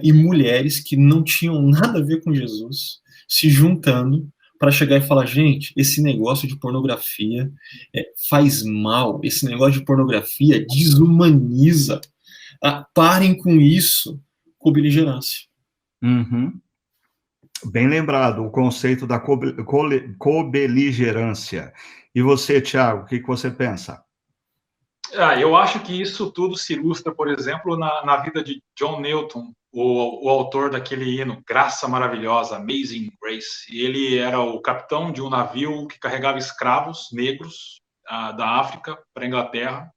e mulheres que não tinham nada a ver com Jesus se juntando para chegar e falar, gente, esse negócio de pornografia faz mal, esse negócio de pornografia desumaniza. Parem com isso. Cobeligerância. Uhum. Bem lembrado, o conceito da cobeligerância. E você, Thiago, o que você pensa? Eu acho que isso tudo se ilustra, por exemplo, na vida de John Newton, o autor daquele hino, Graça Maravilhosa, Amazing Grace. Ele era o capitão de um navio que carregava escravos negros da África para a Inglaterra.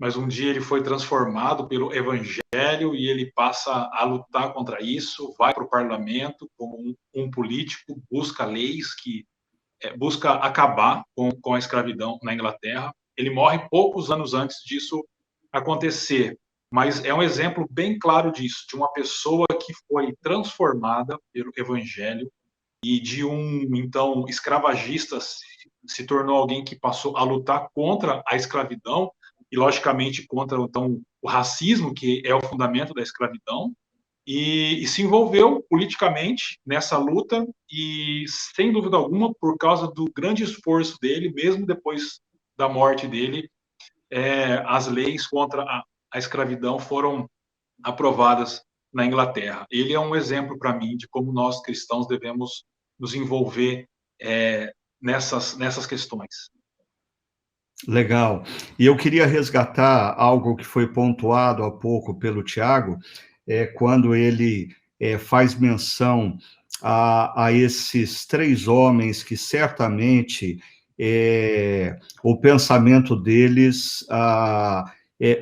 mas um dia ele foi transformado pelo evangelho e ele passa a lutar contra isso, vai para o parlamento como um político, busca leis que busca acabar com a escravidão na Inglaterra. Ele morre poucos anos antes disso acontecer, mas é um exemplo bem claro disso, de uma pessoa que foi transformada pelo evangelho e de então, escravagista se tornou alguém que passou a lutar contra a escravidão e, logicamente, contra, então, o racismo, que é o fundamento da escravidão, e se envolveu politicamente nessa luta e, sem dúvida alguma, por causa do grande esforço dele, mesmo depois da morte dele, as leis contra a escravidão foram aprovadas na Inglaterra. Ele é um exemplo para mim de como nós cristãos devemos nos envolver nessas questões. Legal. E eu queria resgatar algo que foi pontuado há pouco pelo Tiago, quando ele faz menção a esses 3 homens que certamente o pensamento deles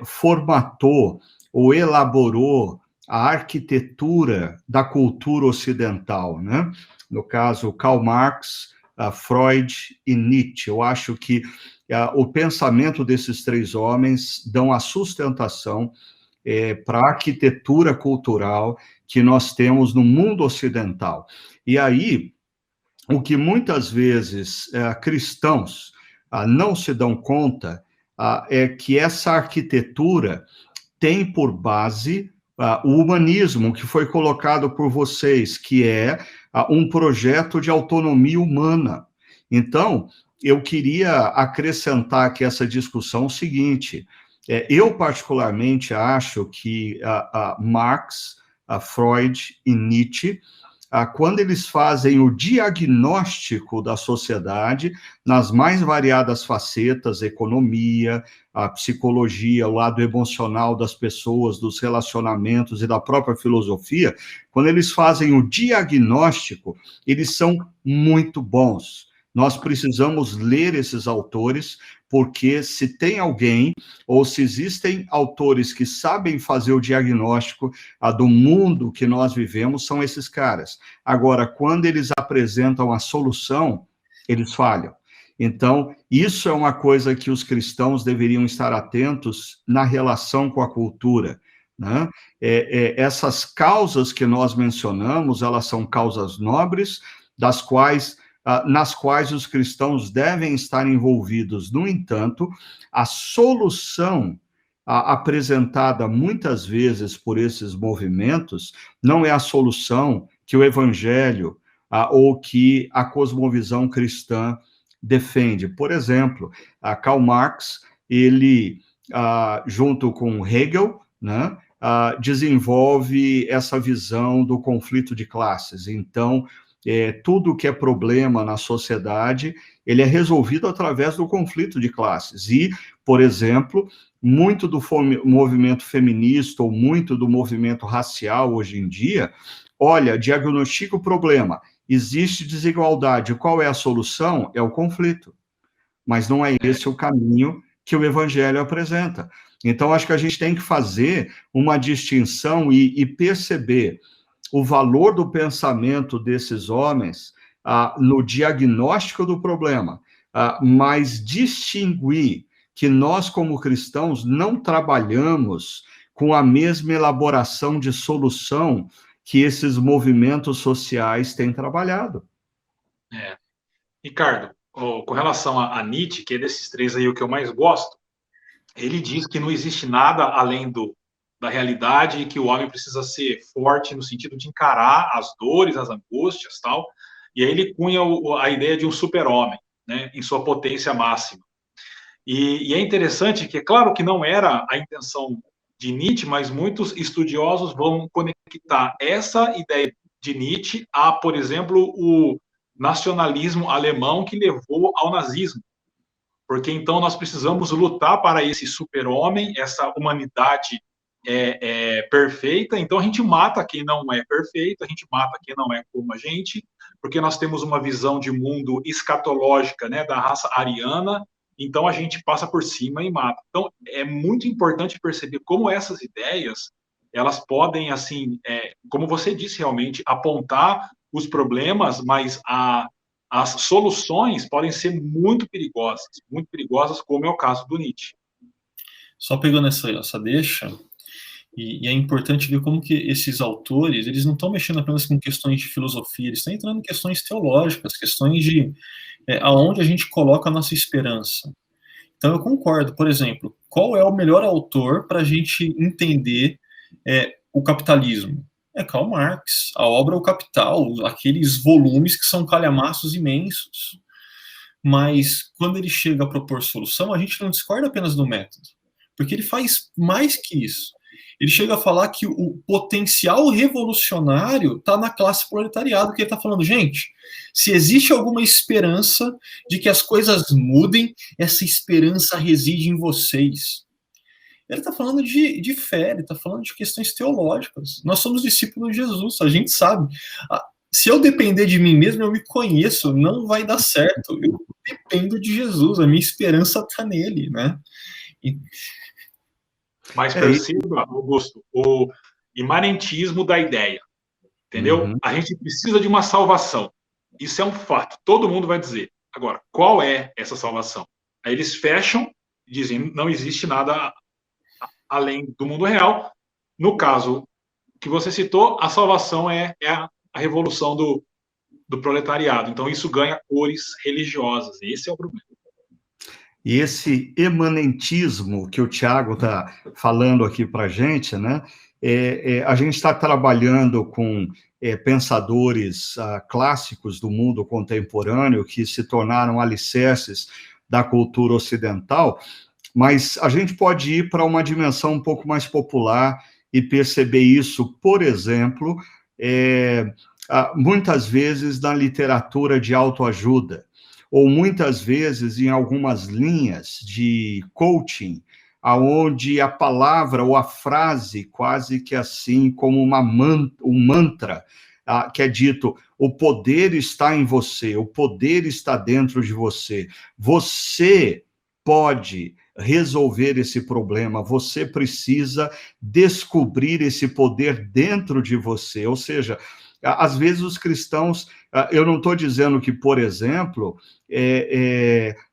formatou ou elaborou a arquitetura da cultura ocidental, né? No caso, Karl Marx, Freud e Nietzsche. Eu acho que o pensamento desses 3 homens dão a sustentação para a arquitetura cultural que nós temos no mundo ocidental. E aí, o que muitas vezes cristãos não se dão conta é que essa arquitetura tem por base o humanismo que foi colocado por vocês, que é um projeto de autonomia humana. Então, eu queria acrescentar aqui essa discussão o seguinte: eu particularmente acho que Marx, Freud e Nietzsche, quando eles fazem o diagnóstico da sociedade nas mais variadas facetas, economia, a psicologia, o lado emocional das pessoas, dos relacionamentos e da própria filosofia, quando eles fazem o diagnóstico, eles são muito bons. Nós precisamos ler esses autores, porque se tem alguém, ou se existem autores que sabem fazer o diagnóstico do mundo que nós vivemos, são esses caras. Agora, quando eles apresentam a solução, eles falham. Então, isso é uma coisa que os cristãos deveriam estar atentos na relação com a cultura, né? Essas causas que nós mencionamos, elas são causas nobres, nas quais os cristãos devem estar envolvidos. No entanto, a solução apresentada muitas vezes por esses movimentos não é a solução que o evangelho ou que a cosmovisão cristã defende. Por exemplo, Karl Marx, ele, junto com Hegel, né, desenvolve essa visão do conflito de classes. Então, tudo que é problema na sociedade, ele é resolvido através do conflito de classes. E, por exemplo, muito do movimento feminista ou muito do movimento racial hoje em dia, olha, diagnostica o problema, existe desigualdade, qual é a solução? É o conflito. Mas não é esse o caminho que o evangelho apresenta. Então, acho que a gente tem que fazer uma distinção e perceber o valor do pensamento desses homens no diagnóstico do problema, mas distinguir que nós, como cristãos, não trabalhamos com a mesma elaboração de solução que esses movimentos sociais têm trabalhado. Ricardo, com relação a Nietzsche, que é desses 3 aí o que eu mais gosto, ele diz que não existe nada além da realidade e que o homem precisa ser forte no sentido de encarar as dores, as angústias, tal. E aí ele cunha a ideia de um super-homem, né, em sua potência máxima. E é interessante que, é claro que não era a intenção de Nietzsche, mas muitos estudiosos vão conectar essa ideia de Nietzsche a, por exemplo, o nacionalismo alemão que levou ao nazismo. Porque então nós precisamos lutar para esse super-homem, essa humanidade perfeita. Então a gente mata quem não é perfeito, a gente mata quem não é como a gente, porque nós temos uma visão de mundo escatológica, né, da raça ariana, então a gente passa por cima e mata. Então, é muito importante perceber como essas ideias, elas podem, assim, como você disse, realmente, apontar os problemas, mas as soluções podem ser muito perigosas, como é o caso do Nietzsche. Só pegando essa deixa, e é importante ver como que esses autores, eles não estão mexendo apenas com questões de filosofia, eles estão entrando em questões teológicas, questões de aonde a gente coloca a nossa esperança. Então eu concordo, por exemplo, qual é o melhor autor para a gente entender o capitalismo? É Karl Marx, a obra O Capital, aqueles volumes que são calhamaços imensos. Mas quando ele chega a propor solução, a gente não discorda apenas do método, porque ele faz mais que isso. Ele chega a falar que o potencial revolucionário está na classe proletariado, que ele está falando, gente, se existe alguma esperança de que as coisas mudem, essa esperança reside em vocês. Ele está falando de fé, ele está falando de questões teológicas. Nós somos discípulos de Jesus, a gente sabe. Se eu depender de mim mesmo, eu me conheço, não vai dar certo. Eu dependo de Jesus, a minha esperança está nele, né? Mas perceba, Augusto, o imanentismo da ideia, entendeu? Uhum. A gente precisa de uma salvação. Isso é um fato, todo mundo vai dizer. Agora, qual é essa salvação? Aí eles fecham, dizem, não existe nada além do mundo real. No caso que você citou, a salvação é a revolução do proletariado. Então, isso ganha cores religiosas. Esse é o problema. E esse emanentismo que o Tiago está falando aqui para a gente, né? A gente está trabalhando com pensadores clássicos do mundo contemporâneo que se tornaram alicerces da cultura ocidental, mas a gente pode ir para uma dimensão um pouco mais popular e perceber isso, por exemplo, muitas vezes na literatura de autoajuda, ou muitas vezes em algumas linhas de coaching, aonde a palavra ou a frase, quase que assim como um mantra, que é dito, o poder está em você, o poder está dentro de você, você pode resolver esse problema, você precisa descobrir esse poder dentro de você, ou seja, às vezes os cristãos, eu não estou dizendo que, por exemplo,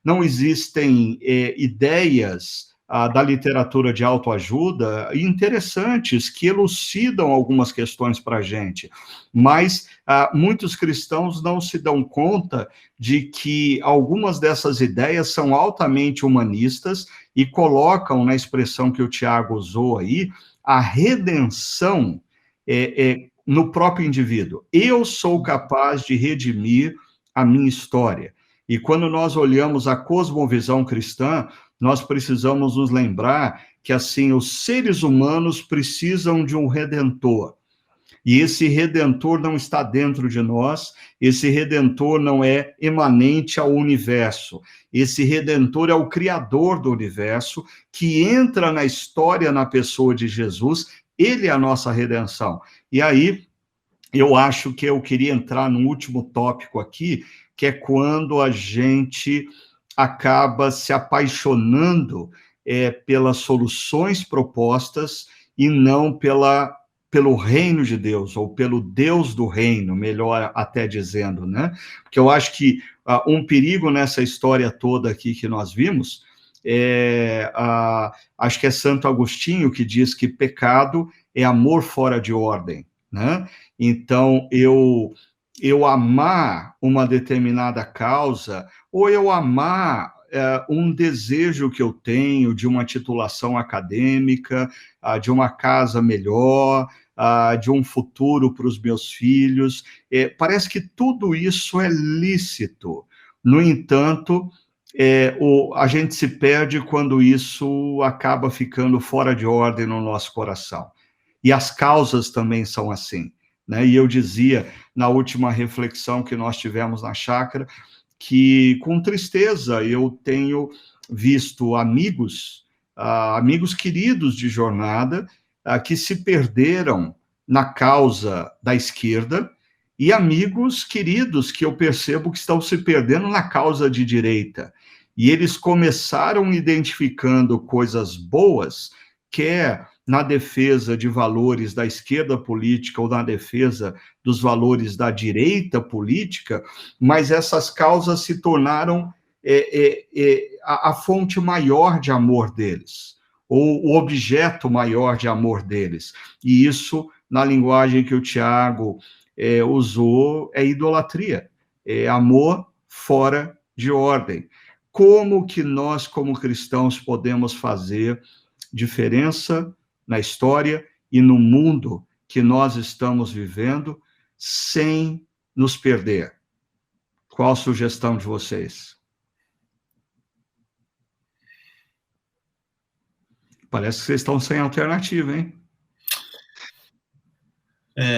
não existem ideias da literatura de autoajuda interessantes que elucidam algumas questões para a gente, mas muitos cristãos não se dão conta de que algumas dessas ideias são altamente humanistas e colocam, na expressão que o Tiago usou aí, a redenção no próprio indivíduo. Eu sou capaz de redimir a minha história. E quando nós olhamos a cosmovisão cristã, nós precisamos nos lembrar que, assim, os seres humanos precisam de um redentor. E esse redentor não está dentro de nós, esse redentor não é imanente ao universo. Esse redentor é o criador do universo, que entra na história na pessoa de Jesus. Ele é a nossa redenção. E aí, eu acho que eu queria entrar no último tópico aqui, que é quando a gente acaba se apaixonando pelas soluções propostas e não pelo reino de Deus, ou pelo Deus do reino, melhor até dizendo, né? Porque eu acho que um perigo nessa história toda aqui que nós vimos, acho que é Santo Agostinho que diz que pecado é amor fora de ordem, né? Então, eu amar uma determinada causa, ou eu amar um desejo que eu tenho de uma titulação acadêmica, de uma casa melhor, de um futuro para os meus filhos, parece que tudo isso é lícito. No entanto, a gente se perde quando isso acaba ficando fora de ordem no nosso coração. E as causas também são assim, né? E eu dizia, na última reflexão que nós tivemos na chácara, que com tristeza eu tenho visto amigos queridos de jornada, que se perderam na causa da esquerda, e amigos queridos que eu percebo que estão se perdendo na causa de direita. E eles começaram identificando coisas boas, quer na defesa de valores da esquerda política ou na defesa dos valores da direita política, mas essas causas se tornaram a fonte maior de amor deles, ou o objeto maior de amor deles. E isso, na linguagem que o Tiago usou, é idolatria, é amor fora de ordem. Como que nós, como cristãos, podemos fazer diferença na história e no mundo que nós estamos vivendo sem nos perder? Qual a sugestão de vocês? Parece que vocês estão sem alternativa, hein?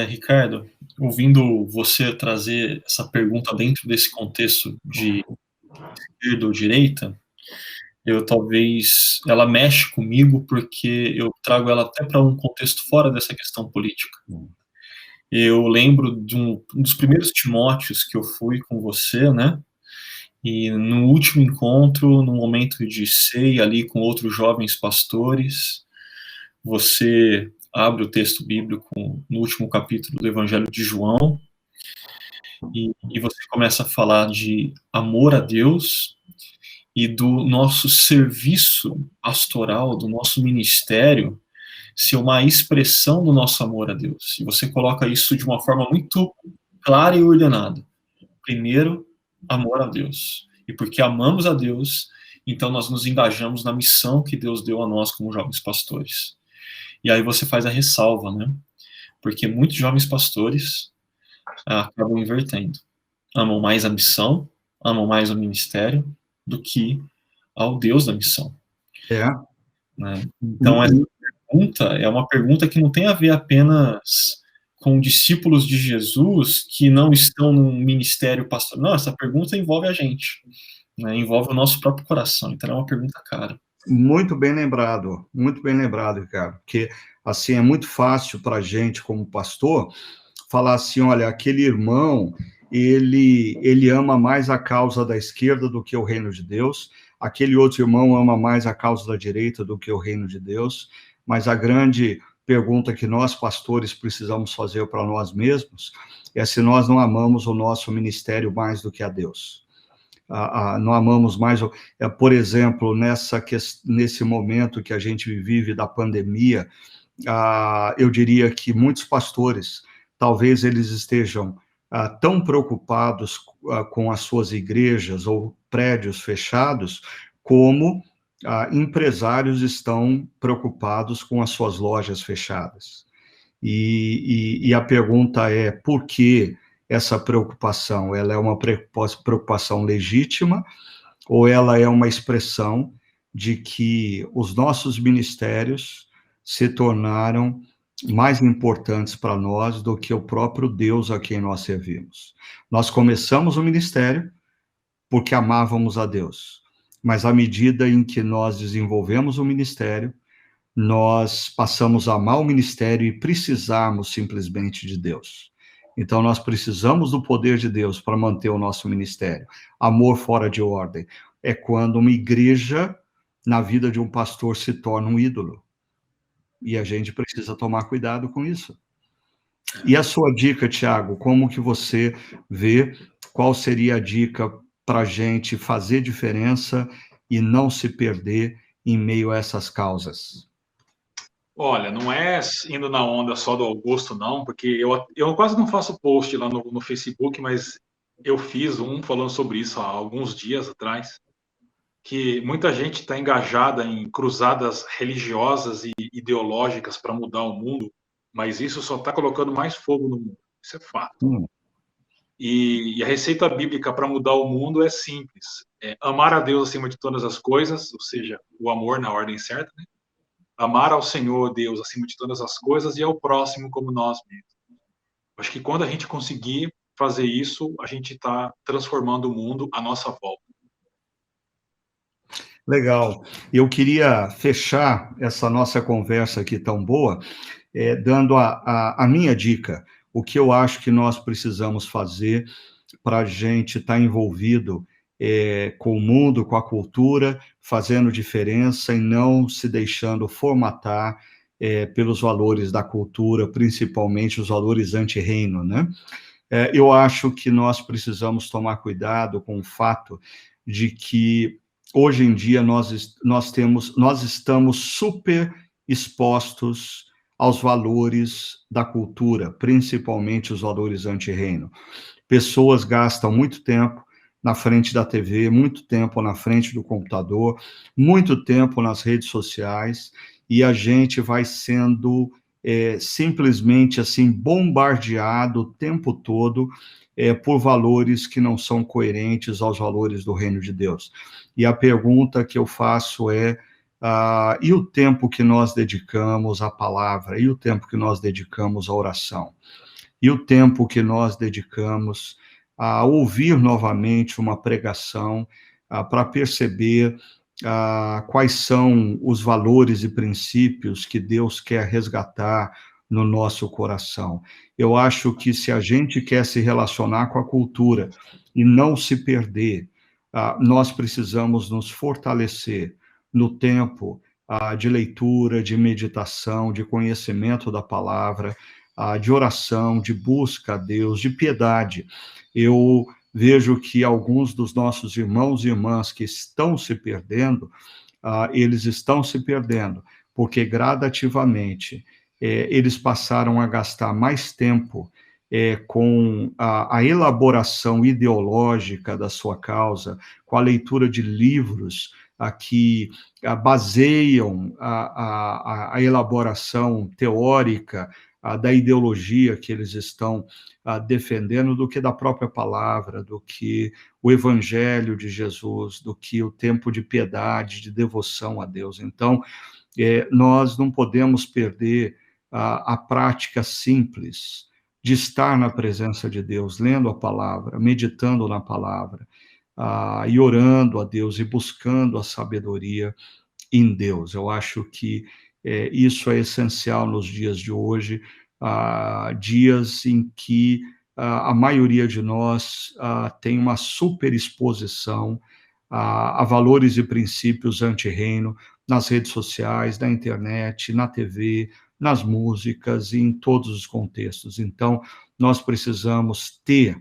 Ricardo, ouvindo você trazer essa pergunta dentro desse contexto de esquerda ou direita, ela mexe comigo porque eu trago ela até para um contexto fora dessa questão política. Eu lembro de um dos primeiros Timóteos que eu fui com você, né? E no último encontro, no momento de ceia ali com outros jovens pastores, você abre o texto bíblico no último capítulo do Evangelho de João, e você começa a falar de amor a Deus e do nosso serviço pastoral, do nosso ministério, ser uma expressão do nosso amor a Deus. E você coloca isso de uma forma muito clara e ordenada. Primeiro, amor a Deus. E porque amamos a Deus, então nós nos engajamos na missão que Deus deu a nós como jovens pastores. E aí você faz a ressalva, né? Porque muitos jovens pastores acabam invertendo. Amam mais a missão, amam mais o ministério do que ao Deus da missão. Né? Então, essa pergunta é uma pergunta que não tem a ver apenas com discípulos de Jesus que não estão no ministério pastoral. Não, essa pergunta envolve a gente, né? Envolve o nosso próprio coração. Então, é uma pergunta cara. Muito bem lembrado, Ricardo, porque, assim, é muito fácil para a gente, como pastor, falar assim, olha, aquele irmão, ele ama mais a causa da esquerda do que o reino de Deus, aquele outro irmão ama mais a causa da direita do que o reino de Deus, mas a grande pergunta que nós, pastores, precisamos fazer para nós mesmos é se nós não amamos o nosso ministério mais do que a Deus. Não amamos mais, por exemplo, nesse momento que a gente vive da pandemia, eu diria que muitos pastores, talvez eles estejam tão preocupados com as suas igrejas ou prédios fechados, como empresários estão preocupados com as suas lojas fechadas. E a pergunta é, por que essa preocupação? Ela é uma preocupação legítima ou ela é uma expressão de que os nossos ministérios se tornaram mais importantes para nós do que o próprio Deus a quem nós servimos? Nós começamos o ministério porque amávamos a Deus, mas à medida em que nós desenvolvemos o ministério, nós passamos a amar o ministério e precisarmos simplesmente de Deus. Então, nós precisamos do poder de Deus para manter o nosso ministério. Amor fora de ordem é quando uma igreja, na vida de um pastor, se torna um ídolo. E a gente precisa tomar cuidado com isso. E a sua dica, Tiago, como que você vê, qual seria a dica para a gente fazer diferença e não se perder em meio a essas causas? Olha, não é indo na onda só do Augusto, não, porque eu quase não faço post lá no Facebook, mas eu fiz um falando sobre isso há alguns dias atrás, que muita gente está engajada em cruzadas religiosas e ideológicas para mudar o mundo, mas isso só está colocando mais fogo no mundo. Isso é fato. E a receita bíblica para mudar o mundo é simples. É amar a Deus acima de todas as coisas, ou seja, o amor na ordem certa, né? Amar ao Senhor Deus acima de todas as coisas e ao próximo como nós mesmos. Acho que quando a gente conseguir fazer isso, a gente está transformando o mundo à nossa volta. Legal. Eu queria fechar essa nossa conversa aqui tão boa, dando a minha dica, o que eu acho que nós precisamos fazer para a gente estar envolvido com o mundo, com a cultura, fazendo diferença e não se deixando formatar pelos valores da cultura, principalmente os valores anti-reino, né? Eu acho que nós precisamos tomar cuidado com o fato de que, hoje em dia, nós estamos super expostos aos valores da cultura, principalmente os valores anti-reino. Pessoas gastam muito tempo na frente da TV, muito tempo na frente do computador, muito tempo nas redes sociais, e a gente vai sendo simplesmente assim bombardeado o tempo todo por valores que não são coerentes aos valores do reino de Deus. E a pergunta que eu faço é, e o tempo que nós dedicamos à palavra? E o tempo que nós dedicamos à oração? E o tempo que nós dedicamos a ouvir novamente uma pregação para perceber quais são os valores e princípios que Deus quer resgatar no nosso coração? Eu acho que se a gente quer se relacionar com a cultura e não se perder, nós precisamos nos fortalecer no tempo de leitura, de meditação, de conhecimento da palavra, de oração, de busca a Deus, de piedade. Eu vejo que alguns dos nossos irmãos e irmãs que estão se perdendo, eles estão se perdendo porque gradativamente eles passaram a gastar mais tempo com a elaboração ideológica da sua causa, com a leitura de livros que baseiam a elaboração teórica da ideologia que eles estão defendendo, do que da própria palavra, do que o evangelho de Jesus, do que o tempo de piedade, de devoção a Deus. Então, nós não podemos perder a prática simples de estar na presença de Deus, lendo a palavra, meditando na palavra, e orando a Deus e buscando a sabedoria em Deus. Eu acho que isso é essencial nos dias de hoje, dias em que a maioria de nós tem uma superexposição a valores e princípios anti-reino nas redes sociais, na internet, na TV, nas músicas e em todos os contextos. Então, nós precisamos ter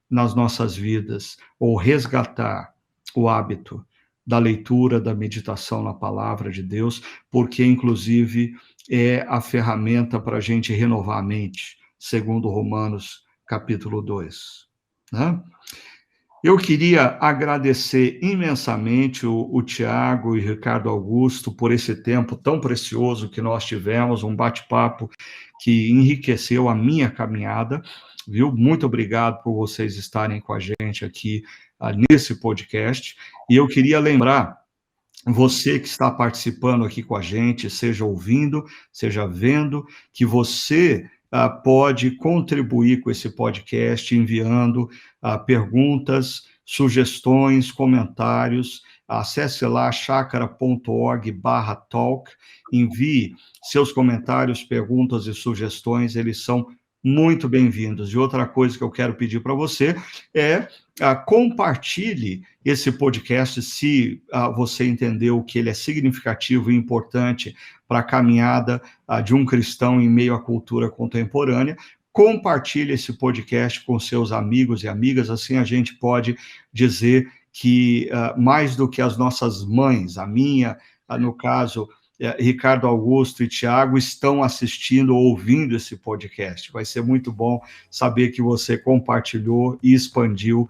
nas nossas vidas, ou resgatar o hábito da leitura, da meditação na palavra de Deus, porque, inclusive, é a ferramenta para a gente renovar a mente, segundo Romanos, capítulo 2. Né? Eu queria agradecer imensamente o Tiago e Ricardo Augusto por esse tempo tão precioso que nós tivemos, um bate-papo que enriqueceu a minha caminhada, viu? Muito obrigado por vocês estarem com a gente aqui nesse podcast. E eu queria lembrar você que está participando aqui com a gente, seja ouvindo, seja vendo, que você pode contribuir com esse podcast enviando perguntas, sugestões, comentários. Acesse lá chacara.org/talk, envie seus comentários, perguntas e sugestões, eles são muito bem-vindos. E outra coisa que eu quero pedir para você é compartilhe esse podcast se você entendeu que ele é significativo e importante para a caminhada de um cristão em meio à cultura contemporânea. Compartilhe esse podcast com seus amigos e amigas, assim a gente pode dizer que mais do que as nossas mães, a minha, no caso, Ricardo Augusto e Tiago, estão assistindo ou ouvindo esse podcast. Vai ser muito bom saber que você compartilhou e expandiu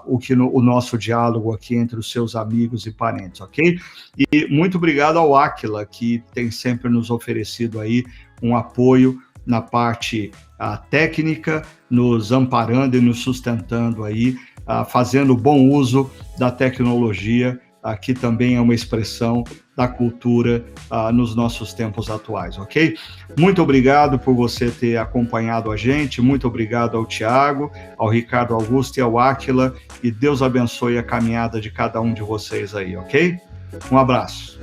o nosso diálogo aqui entre os seus amigos e parentes, ok? E muito obrigado ao Áquila, que tem sempre nos oferecido aí um apoio na parte técnica, nos amparando e nos sustentando aí, fazendo bom uso da tecnologia, que também é uma expressão da cultura nos nossos tempos atuais, ok? Muito obrigado por você ter acompanhado a gente, muito obrigado ao Tiago, ao Ricardo Augusto e ao Áquila, e Deus abençoe a caminhada de cada um de vocês aí, ok? Um abraço.